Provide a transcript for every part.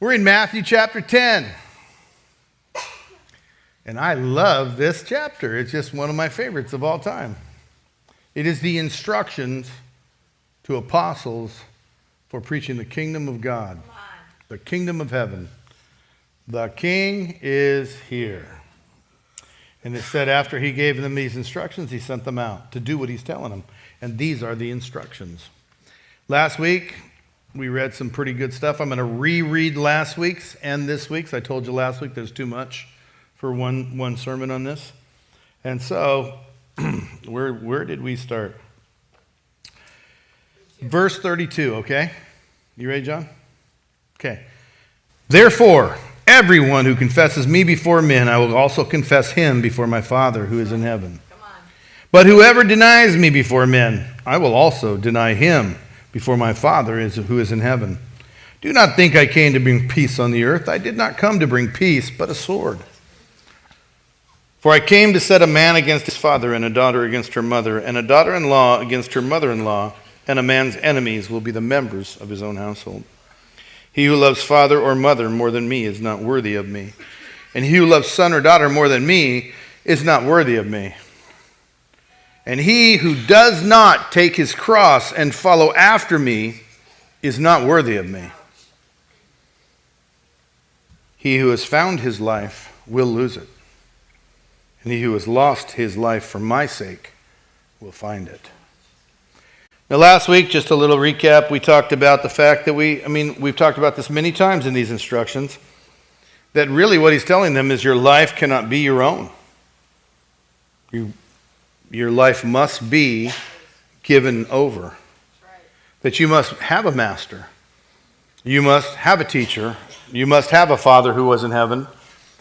We're in Matthew chapter 10. And I love this chapter. It's just one of my favorites of all time. It is the instructions to apostles for preaching the kingdom of God, the kingdom of heaven. The King is here. And it said after he gave them these instructions, he sent them out to do what he's telling them. And these are the instructions. Last week, we read some pretty good stuff. I'm going to reread last week's and this week's. I told you last week there's too much for one sermon on this. And so, where did we start? Verse 32, okay? You ready, John? Okay. Therefore, everyone who confesses me before men, I will also confess him before my Father who is in heaven. But whoever denies me before men, I will also deny him before my Father who is in heaven. Do not think I came to bring peace on the earth. I did not come to bring peace, but a sword. For I came to set a man against his father, and a daughter against her mother, and a daughter-in-law against her mother-in-law, and a man's enemies will be the members of his own household. He who loves father or mother more than me is not worthy of me, and he who loves son or daughter more than me is not worthy of me. And he who does not take his cross and follow after me is not worthy of me. He who has found his life will lose it. And he who has lost his life for my sake will find it. Now last week, just a little recap, we talked about the fact that we've talked about this many times in these instructions, that really what he's telling them is your life cannot be your own. Your life must be given over. That you must have a master. You must have a teacher. You must have a Father who was in heaven.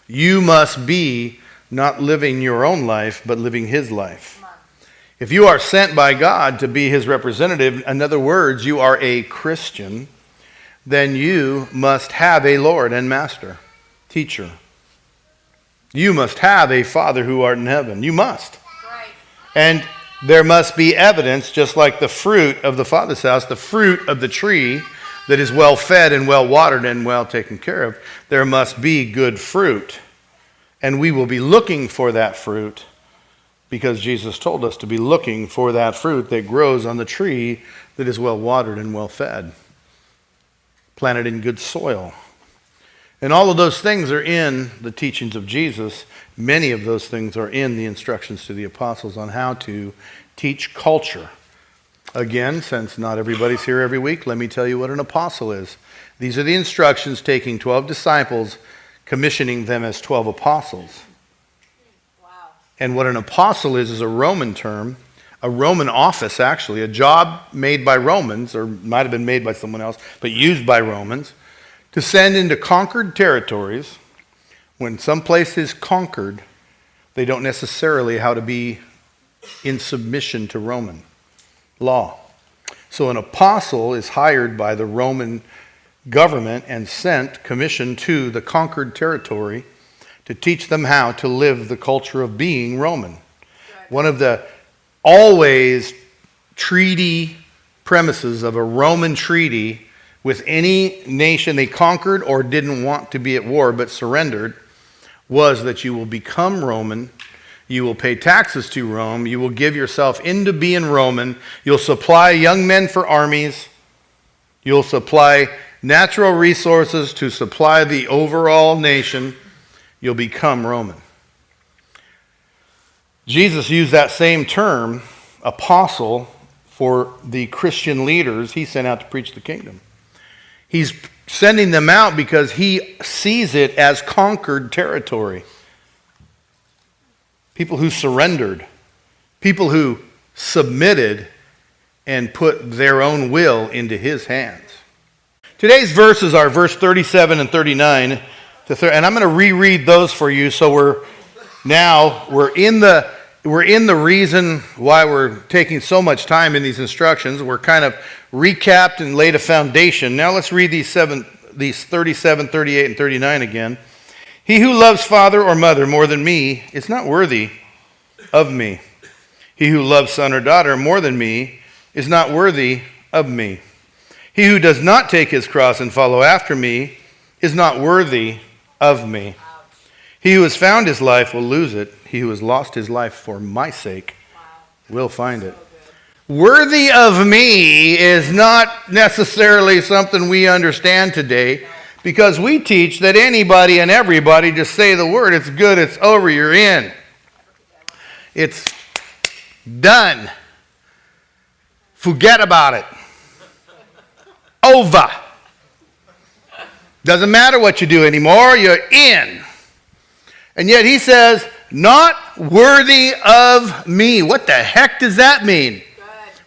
You must be not living your own life, but living his life. If you are sent by God to be his representative, in other words, you are a Christian, then you must have a Lord and master, teacher. You must have a Father who art in heaven. You must. And there must be evidence, just like the fruit of the Father's house, the fruit of the tree that is well fed and well watered and well taken care of. There must be good fruit. And we will be looking for that fruit because Jesus told us to be looking for that fruit that grows on the tree that is well watered and well fed, planted in good soil. And all of those things are in the teachings of Jesus. Many of those things are in the instructions to the apostles on how to teach culture. Again, since not everybody's here every week, let me tell you what an apostle is. These are the instructions taking 12 disciples, commissioning them as 12 apostles. Wow. And what an apostle is a Roman term, a Roman office actually, a job made by Romans, or might have been made by someone else, but used by Romans, to send into conquered territories. When some place is conquered, they don't necessarily how to be in submission to Roman law. So an apostle is hired by the Roman government and sent, commissioned to the conquered territory to teach them how to live the culture of being Roman. One of the always treaty premises of a Roman treaty with any nation they conquered or didn't want to be at war but surrendered was that you will become Roman, you will pay taxes to Rome, you will give yourself into being Roman, you'll supply young men for armies, you'll supply natural resources to supply the overall nation, you'll become Roman. Jesus used that same term, apostle, for the Christian leaders he sent out to preach the kingdom. He's sending them out because he sees it as conquered territory. People who surrendered, people who submitted and put their own will into his hands. Today's verses are verse 37 and 39, and I'm going to reread those for you. So we're in the reason why we're taking so much time in these instructions. We're kind of recapped and laid a foundation. Now let's read these 37, 38, and 39 again. He who loves father or mother more than me is not worthy of me. He who loves son or daughter more than me is not worthy of me. He who does not take his cross and follow after me is not worthy of me. He who has found his life will lose it. He who has lost his life for my sake will find it. Worthy of me is not necessarily something we understand today, because we teach that anybody and everybody just say the word, it's good, it's over, you're in. It's done. Forget about it. Over. Doesn't matter what you do anymore, you're in. And yet he says, not worthy of me. What the heck does that mean?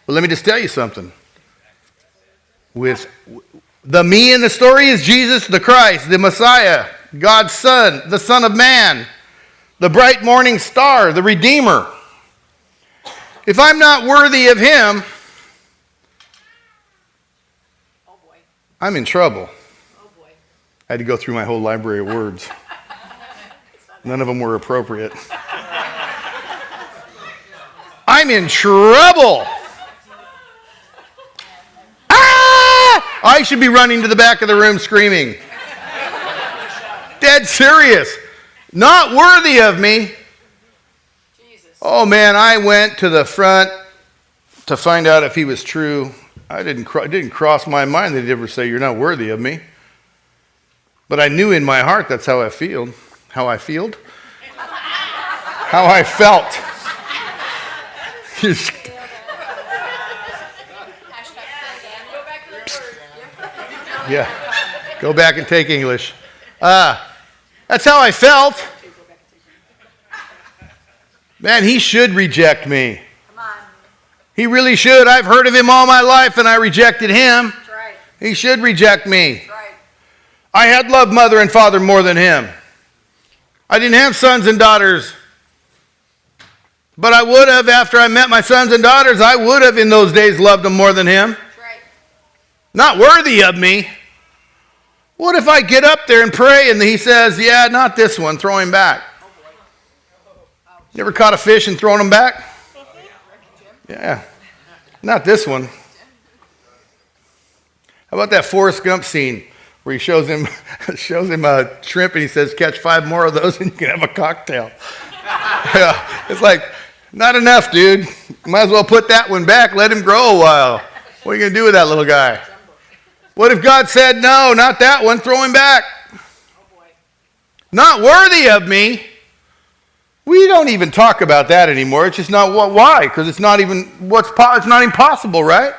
Well, let me just tell you something. With the me in the story is Jesus the Christ, the Messiah, God's Son, the Son of Man, the bright morning star, the Redeemer. If I'm not worthy of him, I'm in trouble. I had to go through my whole library of words. None of them were appropriate. I'm in trouble. Ah! I should be running to the back of the room screaming. Dead serious. Not worthy of me. Oh man, I went to the front to find out if he was true. It didn't cross my mind that he'd ever say, you're not worthy of me. But I knew in my heart that's how I felt. How I felt. Yeah, go back and take English. That's how I felt. Man, he should reject me. He really should. I've heard of him all my life and I rejected him. He should reject me. I had loved mother and father more than him. I didn't have sons and daughters. But I would have, after I met my sons and daughters, I would have in those days loved them more than him. Not worthy of me. What if I get up there and pray and he says, yeah, not this one, throw him back. You ever caught a fish and thrown him back? Yeah, not this one. How about that Forrest Gump scene where he shows him a shrimp and he says, catch 5 more of those and you can have a cocktail. Yeah, it's like, not enough, dude. Might as well put that one back, let him grow a while. What are you going to do with that little guy? What if God said, no, not that one, throw him back? Not worthy of me. We don't even talk about that anymore. It's just not, why? Because it's not even, it's not impossible, right?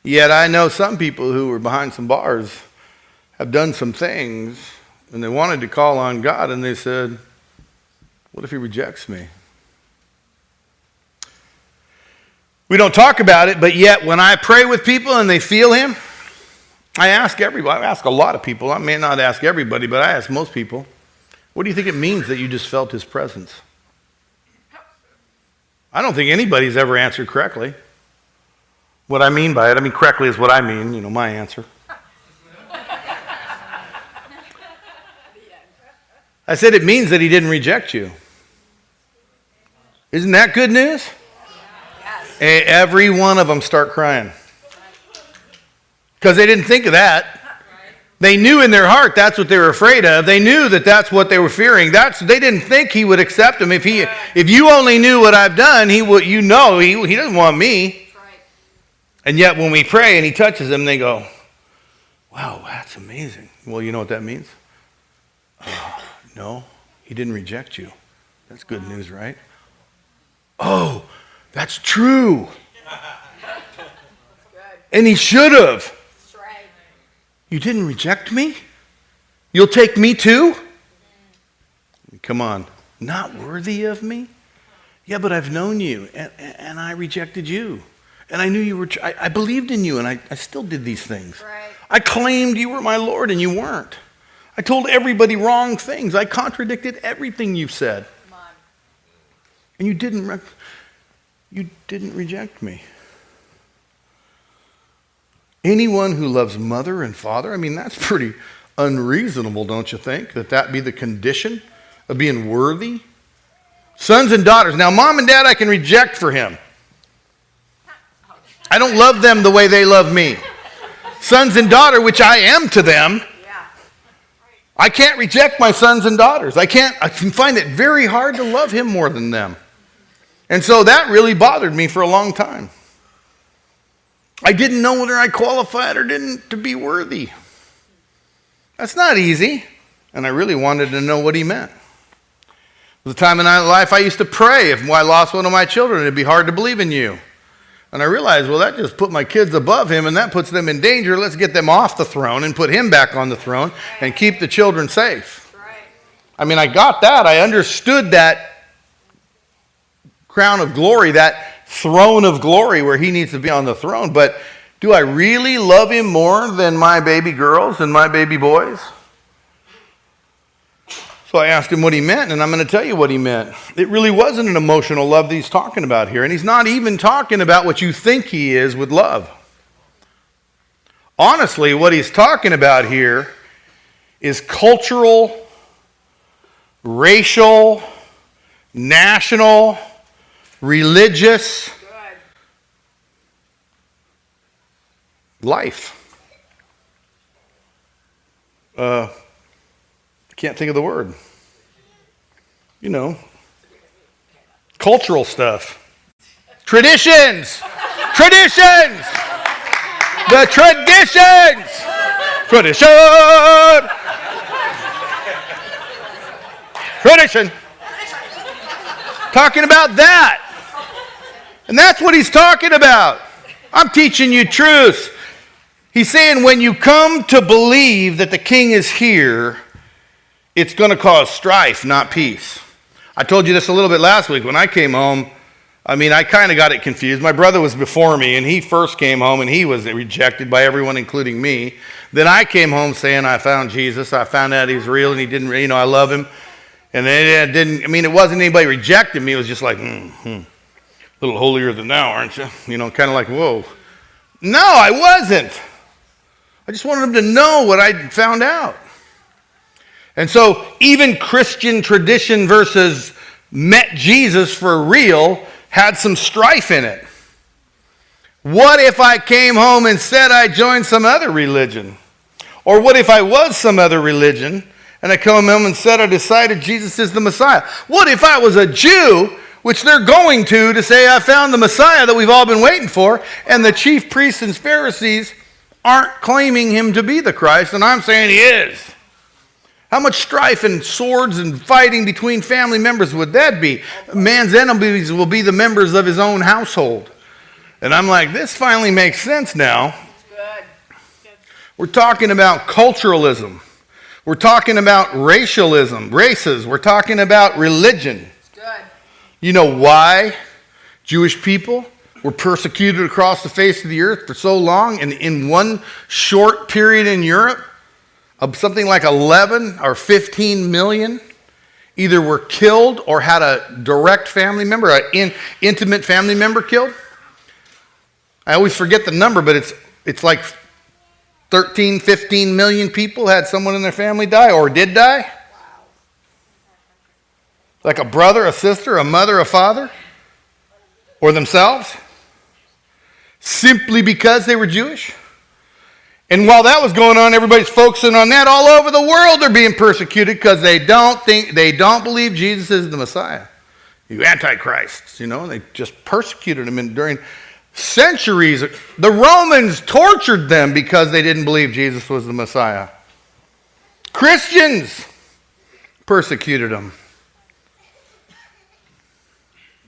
Yet I know some people who were behind some bars have done some things, and they wanted to call on God, and they said, what if he rejects me? We don't talk about it, but yet when I pray with people and they feel him, I ask everybody, I ask a lot of people, I may not ask everybody, but I ask most people, what do you think it means that you just felt his presence? I don't think anybody's ever answered correctly. What I mean by it, correctly is what I mean, my answer. I said it means that he didn't reject you. Isn't that good news? Yes. Every one of them start crying. Because they didn't think of that. They knew in their heart that's what they were afraid of. They knew that that's what they were fearing. They didn't think he would accept them. If you only knew what I've done, he doesn't want me. And yet when we pray and he touches them, they go, wow, that's amazing. Well, you know what that means? No, he didn't reject you. That's good news, right? Oh, that's true. And he should have. You didn't reject me? You'll take me too? Come on. Not worthy of me? Yeah, but I've known you, and I rejected you. And I knew you were, I believed in you, and I still did these things. Right. I claimed you were my Lord, and you weren't. I told everybody wrong things. I contradicted everything you said. Come on. And you didn't reject me. Anyone who loves mother and father, that's pretty unreasonable, don't you think? That be the condition of being worthy? Sons and daughters. Now, mom and dad I can reject for him. I don't love them the way they love me. Sons and daughter, which I am to them, I can't reject my sons and daughters. I can find it very hard to love him more than them. And so that really bothered me for a long time. I didn't know whether I qualified or didn't to be worthy. That's not easy. And I really wanted to know what he meant. There was a time in my life I used to pray, if I lost one of my children, it'd be hard to believe in you. And I realized, well, that just put my kids above him, and that puts them in danger. Let's get them off the throne and put him back on the throne and keep the children safe. I mean, I got that. I understood that crown of glory, that throne of glory where he needs to be on the throne. But do I really love him more than my baby girls and my baby boys? So I asked him what he meant, and I'm going to tell you what he meant. It really wasn't an emotional love that he's talking about here, and he's not even talking about what you think he is with love. Honestly, what he's talking about here is cultural, racial, national, religious life. Can't think of the word. You know, cultural stuff. Traditions. Traditions. The traditions. Tradition. Tradition. Talking about that. And that's what he's talking about. I'm teaching you truth. He's saying when you come to believe that the king is here, it's going to cause strife, not peace. I told you this a little bit last week. When I came home, I kind of got it confused. My brother was before me, and he first came home, and he was rejected by everyone, including me. Then I came home saying, I found Jesus. I found out he's real, and he didn't, I love him. And then it wasn't anybody rejecting me. It was just like, a little holier than thou, aren't you? Kind of like, whoa. No, I wasn't. I just wanted him to know what I found out. And so even Christian tradition versus met Jesus for real had some strife in it. What if I came home and said I joined some other religion? Or what if I was some other religion and I come home and said I decided Jesus is the Messiah? What if I was a Jew, which they're going to say I found the Messiah that we've all been waiting for, and the chief priests and Pharisees aren't claiming him to be the Christ, and I'm saying he is? How much strife and swords and fighting between family members would that be? A man's enemies will be the members of his own household. And I'm like, this finally makes sense now. Good. We're talking about culturalism. We're talking about races. We're talking about religion. Good. You know why Jewish people were persecuted across the face of the earth for so long, and in one short period in Europe, of something like 11 or 15 million either were killed or had a direct family member, an intimate family member killed. I always forget the number, but it's like 13, 15 million people had someone in their family die or did die. Like a brother, a sister, a mother, a father, or themselves, simply because they were Jewish. And while that was going on, everybody's focusing on that. All over the world they're being persecuted because they don't believe Jesus is the Messiah. You antichrists, they just persecuted them during centuries. The Romans tortured them because they didn't believe Jesus was the Messiah. Christians persecuted them.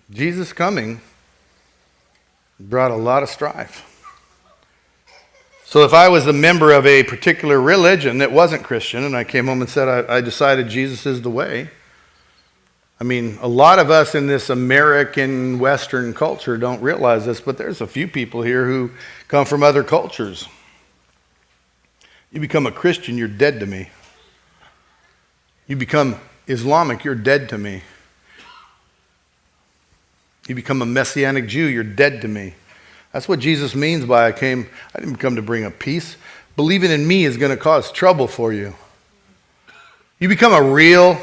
Jesus coming brought a lot of strife. So if I was a member of a particular religion that wasn't Christian, and I came home and said I decided Jesus is the way, a lot of us in this American Western culture don't realize this, but there's a few people here who come from other cultures. You become a Christian, you're dead to me. You become Islamic, you're dead to me. You become a Messianic Jew, you're dead to me. That's what Jesus means by I didn't come to bring a peace. Believing in me is going to cause trouble for you. You become a real,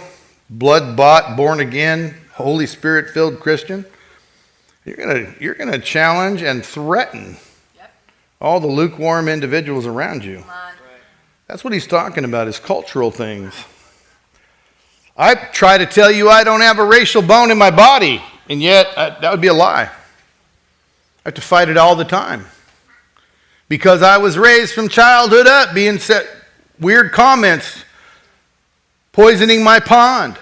blood-bought, born-again, Holy Spirit-filled Christian, you're going to challenge and threaten all the lukewarm individuals around you. That's what he's talking about, is cultural things. I try to tell you I don't have a racial bone in my body, and yet that would be a lie. I have to fight it all the time. Because I was raised from childhood up being set weird comments, poisoning my pond.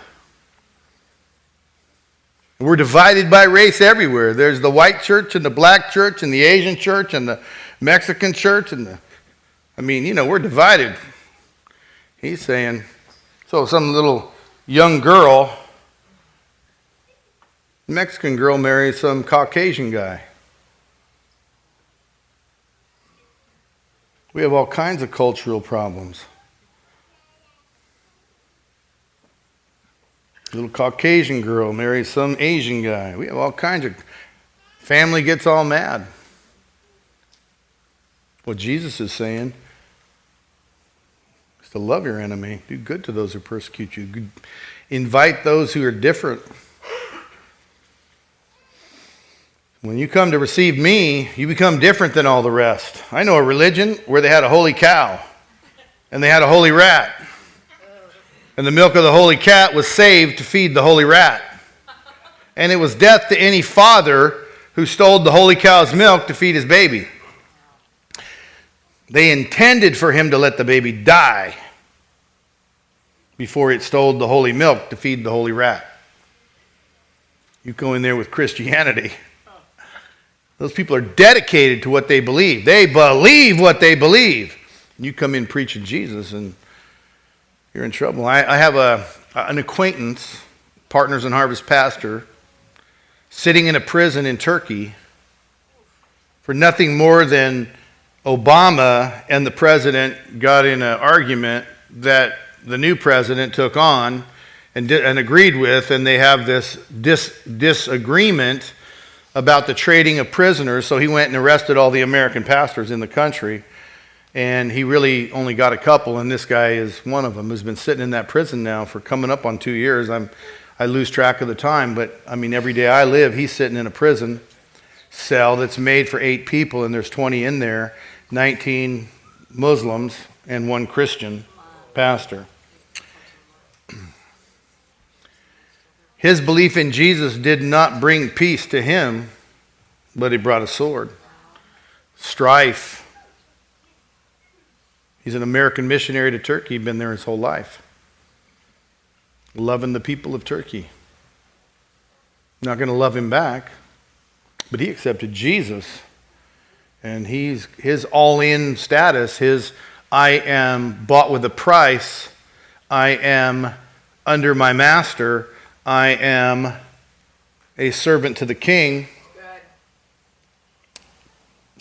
We're divided by race everywhere. There's the white church and the black church and the Asian church and the Mexican church and we're divided. He's saying, so some little young girl, Mexican girl, marries some Caucasian guy. We have all kinds of cultural problems. Little Caucasian girl marries some Asian guy. We have all kinds of... Family gets all mad. What Jesus is saying is to love your enemy. Do good to those who persecute you. Invite those who are different. When you come to receive me, you become different than all the rest. I know a religion where they had a holy cow and they had a holy rat. And the milk of the holy cat was saved to feed the holy rat. And it was death to any father who stole the holy cow's milk to feed his baby. They intended for him to let the baby die before it stole the holy milk to feed the holy rat. You go in there with Christianity. Those people are dedicated to what they believe. They believe what they believe. You come in preaching Jesus and you're in trouble. I have an acquaintance, Partners in Harvest pastor, sitting in a prison in Turkey for nothing more than Obama and the president got in an argument that the new president took on and agreed with, and they have this disagreement about the trading of prisoners. So he went and arrested all the American pastors in the country. And he really only got a couple, and this guy is one of them, who's been sitting in that prison now for coming up on 2 years. I lose track of the time, but every day I live, he's sitting in a prison cell that's made for 8 people, and there's 20 in there, 19 Muslims and 1 Christian pastor. His belief in Jesus did not bring peace to him, but it brought a sword. Strife. He's an American missionary to Turkey. He'd been there his whole life. Loving the people of Turkey. Not going to love him back, but he accepted Jesus. And his all-in status, his I am bought with a price, I am under my master, I am a servant to the king,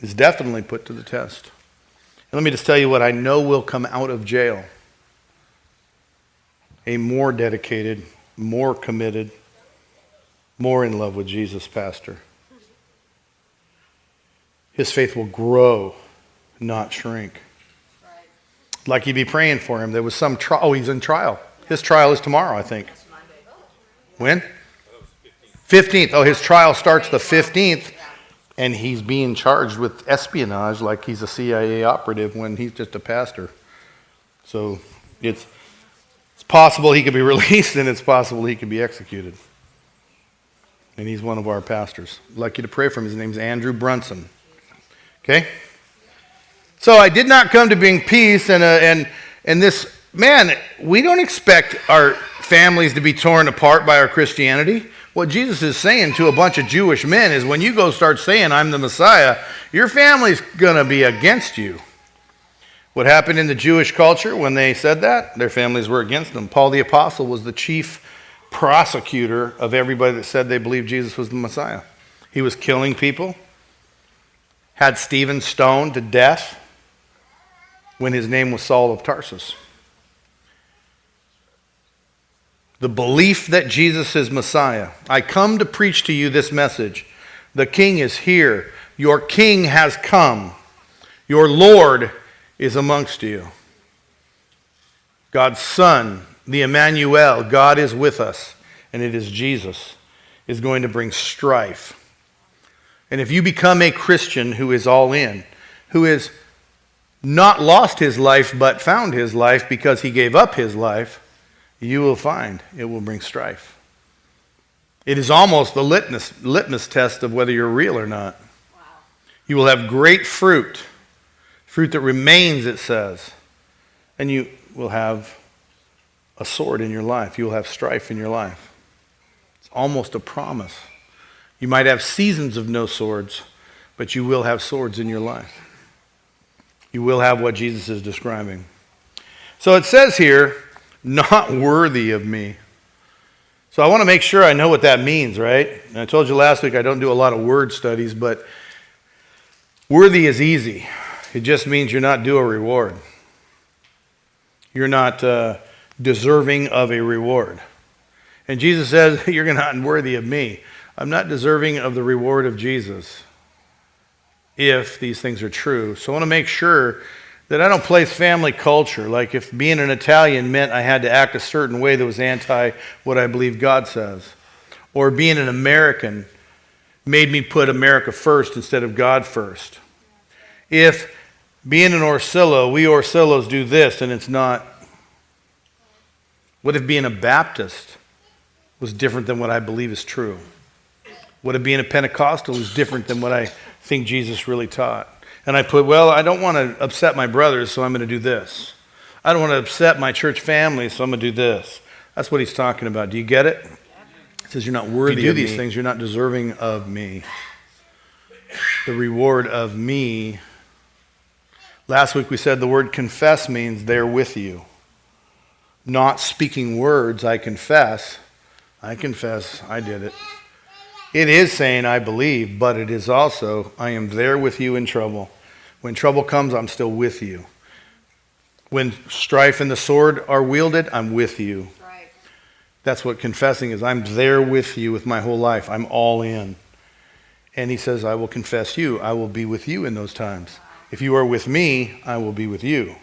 is definitely put to the test. Let me just tell you what I know will come out of jail. A more dedicated, more committed, more in love with Jesus pastor. His faith will grow, not shrink. Like you'd be praying for him. There was some trial. Oh, he's in trial. His trial is tomorrow, I think. When? 15th. Oh, his trial starts the 15th. And he's being charged with espionage like he's a CIA operative when he's just a pastor. So it's possible he could be released, and it's possible he could be executed. And he's one of our pastors. I'd like you to pray for him. His name's Andrew Brunson. Okay? So I did not come to bring peace, and this, man, we don't expect our families to be torn apart by our Christianity. What Jesus is saying to a bunch of Jewish men is when you go start saying, I'm the Messiah, your family's going to be against you. What happened in the Jewish culture when they said that? Their families were against them. Paul the Apostle was the chief prosecutor of everybody that said they believed Jesus was the Messiah. He was killing people, had Stephen stoned to death when his name was Saul of Tarsus. The belief that Jesus is Messiah. I come to preach to you this message. The King is here. Your King has come. Your Lord is amongst you. God's Son, the Emmanuel, God is with us, and it is Jesus, is going to bring strife. And if you become a Christian who is all in, who is not lost his life, but found his life because he gave up his life, you will find it will bring strife. It is almost the litmus test of whether you're real or not. Wow. You will have great fruit that remains, it says, and you will have a sword in your life. You will have strife in your life. It's almost a promise. You might have seasons of no swords, but you will have swords in your life. You will have what Jesus is describing. So it says here, not worthy of me. So I want to make sure I know what that means, right? And I told you last week I don't do a lot of word studies, but worthy is easy. It just means you're not due a reward. You're not deserving of a reward. And Jesus says, you're not worthy of me. I'm not deserving of the reward of Jesus if these things are true. So I want to make sure that I don't place family culture, like if being an Italian meant I had to act a certain way that was anti what I believe God says, or being an American made me put America first instead of God first. If being an Orsillo, we Orsillos do this and it's not. What if being a Baptist was different than what I believe is true? What if being a Pentecostal was different than what I think Jesus really taught? And I put, well, I don't want to upset my brothers, so I'm going to do this. I don't want to upset my church family, so I'm going to do this. That's what he's talking about. Do you get it? He says you're not worthy of me. If you do these things, you're not deserving of me. The reward of me. Last week we said the word confess means there with you. Not speaking words, I confess. I confess, I did it. It is saying I believe, but it is also I am there with you in trouble. When trouble comes, I'm still with you. When strife and the sword are wielded, I'm with you. Right. That's what confessing is. I'm there with you with my whole life. I'm all in. And he says, I will confess you. I will be with you in those times. If you are with me, I will be with you.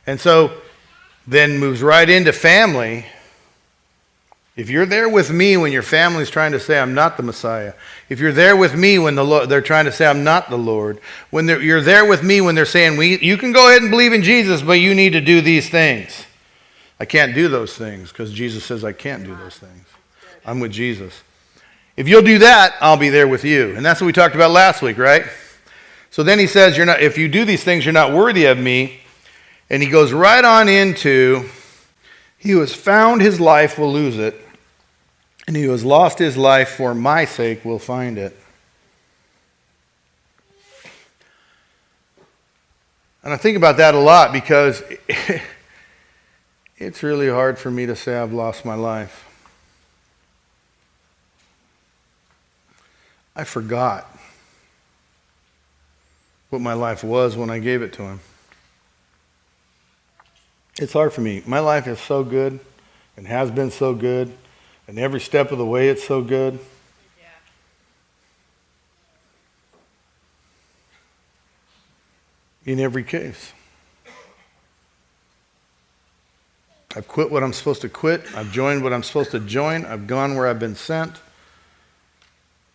And so then moves right into family. If you're there with me when your family's trying to say I'm not the Messiah, if you're there with me when they're trying to say I'm not the Lord, when you're there with me when they're saying you can go ahead and believe in Jesus, but you need to do these things. I can't do those things because Jesus says I can't do those things. I'm with Jesus. If you'll do that, I'll be there with you. And that's what we talked about last week, right? So then he says, if you do these things, you're not worthy of me. And he goes right on into, he who has found his life will lose it, and he who has lost his life for my sake will find it. And I think about that a lot because it's really hard for me to say I've lost my life. I forgot what my life was when I gave it to him. It's hard for me. My life is so good and has been so good, and every step of the way it's so good. Yeah. In every case. I've quit what I'm supposed to quit. I've joined what I'm supposed to join. I've gone where I've been sent.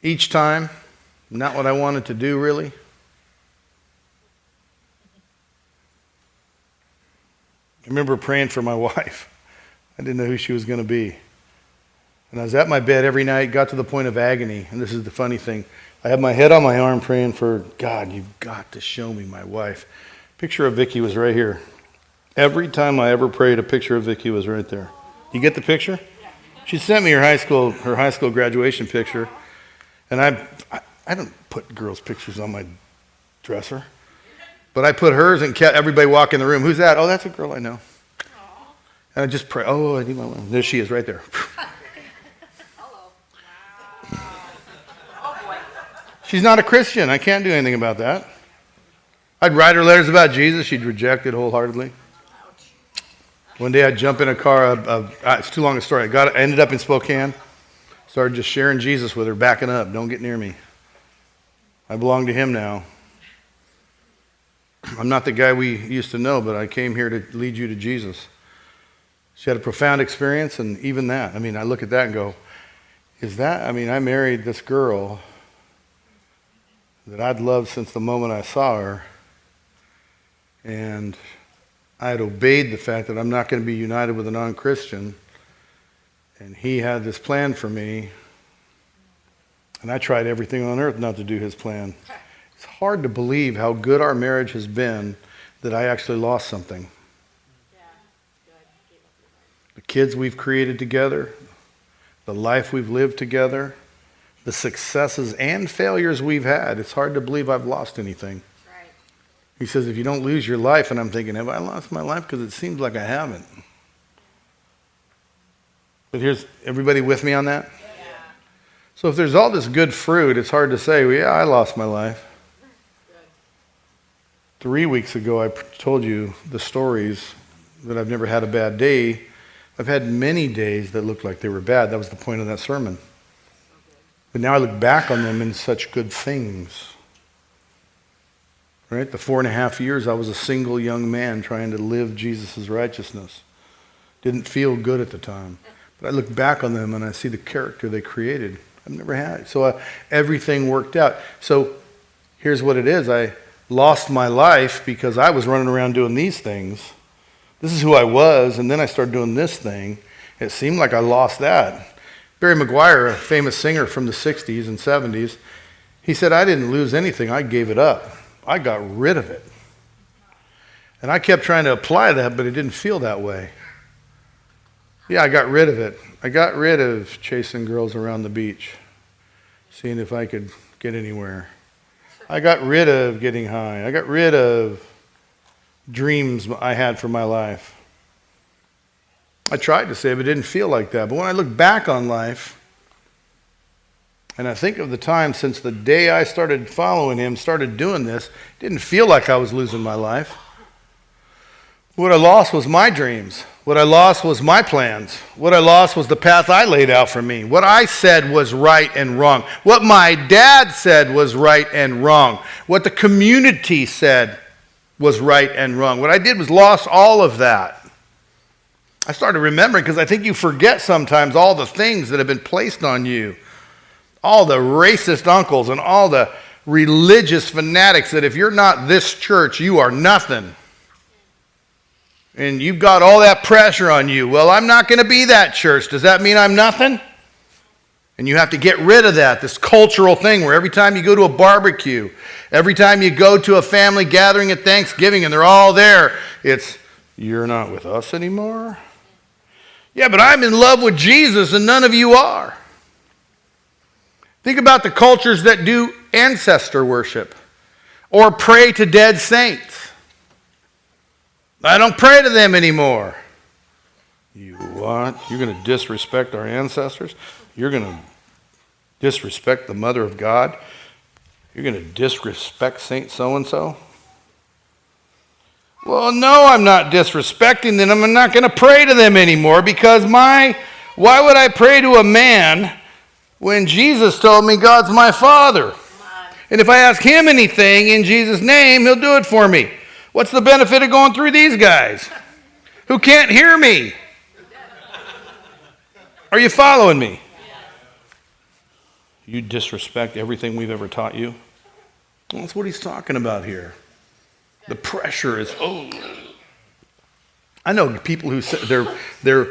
Each time, not what I wanted to do really. I remember praying for my wife. I didn't know who she was going to be. And I was at my bed every night, got to the point of agony. And this is the funny thing. I had my head on my arm praying for, God, you've got to show me my wife. Picture of Vicky was right here. Every time I ever prayed, a picture of Vicky was right there. You get the picture? She sent me her high school graduation picture. And I don't put girls' pictures on my dresser. But I put hers and kept everybody walk in the room. Who's that? Oh, that's a girl I know. Aww. And I just pray, I need my one. There she is right there. Hello. Wow. Oh, boy. She's not a Christian. I can't do anything about that. I'd write her letters about Jesus. She'd reject it wholeheartedly. Ouch. One day I'd jump in a car. It's too long a story. I ended up in Spokane. Started just sharing Jesus with her, backing up. Don't get near me. I belong to him now. I'm not the guy we used to know, but I came here to lead you to Jesus. She had a profound experience, and even that, I look at that and go, I married this girl that I'd loved since the moment I saw her, And I had obeyed the fact that I'm not going to be united with a non-Christian. And he had this plan for me. And I tried everything on earth not to do his plan. It's hard to believe how good our marriage has been that I actually lost something. The kids we've created together, the life we've lived together, the successes and failures we've had. It's hard to believe I've lost anything. Right. He says, if you don't lose your life, and I'm thinking, have I lost my life? Because it seems like I haven't. But here's, everybody with me on that? Yeah. So if there's all this good fruit, it's hard to say, well, yeah, I lost my life. Good. 3 weeks ago, I told you the stories that I've never had a bad day. I've had many days that looked like they were bad. That was the point of that sermon. But now I look back on them in such good things. Right? The 4.5 years I was a single young man trying to live Jesus' righteousness. Didn't feel good at the time. But I look back on them and I see the character they created. I've never had it. So everything worked out. So here's what it is. I lost my life because I was running around doing these things. This is who I was, and then I started doing this thing. It seemed like I lost that. Barry McGuire, a famous singer from the 60s and 70s, he said, I didn't lose anything, I gave it up. I got rid of it. And I kept trying to apply that, but it didn't feel that way. Yeah, I got rid of it. I got rid of chasing girls around the beach, seeing if I could get anywhere. I got rid of getting high. I got rid of dreams I had for my life. I tried to save it, didn't feel like that. But when I look back on life, and I think of the time since the day I started following him, started doing this, it didn't feel like I was losing my life. What I lost was my dreams. What I lost was my plans. What I lost was the path I laid out for me. What I said was right and wrong. What my dad said was right and wrong. What the community said was right and wrong. What I did was lost all of that. I started remembering because I think you forget sometimes all the things that have been placed on you. All the racist uncles and all the religious fanatics that if you're not this church, you are nothing. And you've got all that pressure on you. Well, I'm not going to be that church. Does that mean I'm nothing? And you have to get rid of that, this cultural thing where every time you go to a barbecue, every time you go to a family gathering at Thanksgiving and they're all there, it's, you're not with us anymore? Yeah, but I'm in love with Jesus and none of you are. Think about the cultures that do ancestor worship or pray to dead saints. I don't pray to them anymore. You what? You're going to disrespect our ancestors? You're going to disrespect the Mother of God? You're going to disrespect Saint so-and-so? Well, no, I'm not disrespecting them. I'm not going to pray to them anymore because why would I pray to a man when Jesus told me God's my Father? And if I ask him anything in Jesus' name, he'll do it for me. What's the benefit of going through these guys who can't hear me? Are you following me? You disrespect everything we've ever taught you? Well, that's what he's talking about here. The pressure is, I know people who say their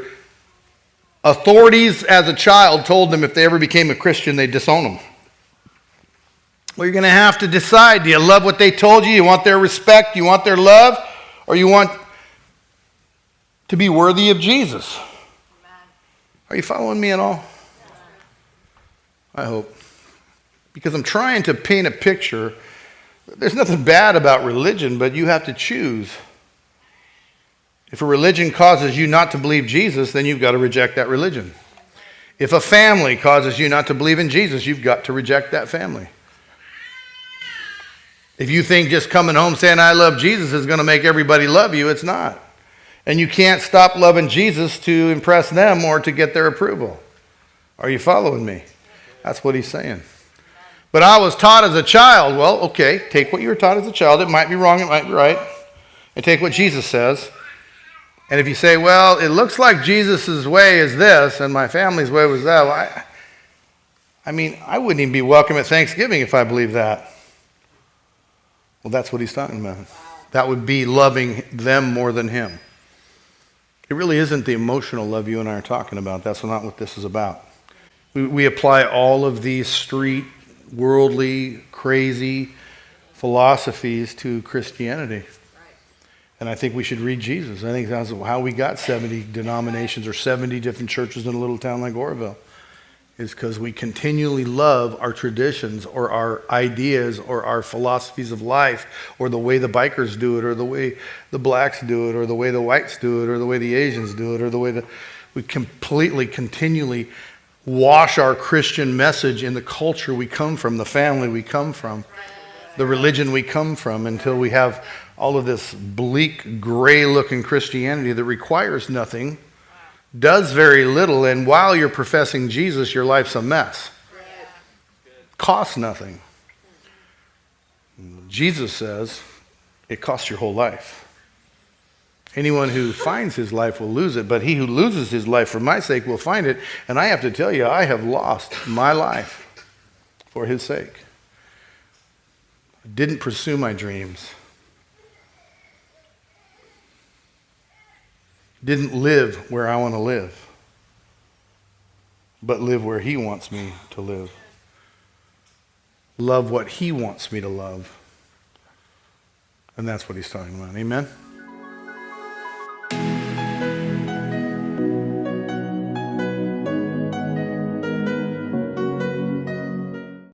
authorities as a child told them if they ever became a Christian, they'd disown them. Well, you're going to have to decide. Do you love what they told you? You want their respect? You want their love? Or you want to be worthy of Jesus? Are you following me at all? I hope. Because I'm trying to paint a picture. There's nothing bad about religion, but you have to choose. If a religion causes you not to believe Jesus, then you've got to reject that religion. If a family causes you not to believe in Jesus, you've got to reject that family. If you think just coming home saying, I love Jesus is going to make everybody love you, it's not. And you can't stop loving Jesus to impress them or to get their approval. Are you following me? That's what he's saying. But I was taught as a child. Well, okay, take what you were taught as a child. It might be wrong, it might be right. And take what Jesus says. And if you say, well, it looks like Jesus' way is this and my family's way was that. Well, I wouldn't even be welcome at Thanksgiving if I believed that. Well, that's what he's talking about. That would be loving them more than him. It really isn't the emotional love you and I are talking about. That's not what this is about. We apply all of these street, worldly, crazy philosophies to Christianity. And I think we should read Jesus. I think that's how we got 70 denominations or 70 different churches in a little town like Oroville. Is because we continually love our traditions or our ideas or our philosophies of life or the way the bikers do it or the way the blacks do it or the way the whites do it or the way the Asians do it or the way that we completely, continually wash our Christian message in the culture we come from, the family we come from, the religion we come from, until we have all of this bleak, gray-looking Christianity that requires nothing, does very little, and while you're professing Jesus, your life's a mess. Costs nothing. Jesus says it costs your whole life. Anyone who finds his life will lose it, but he who loses his life for my sake will find it. And I have to tell you, I have lost my life for his sake. I didn't pursue my dreams. Didn't live where I want to live, but live where he wants me to live. Love what he wants me to love. And that's what he's talking about. Amen?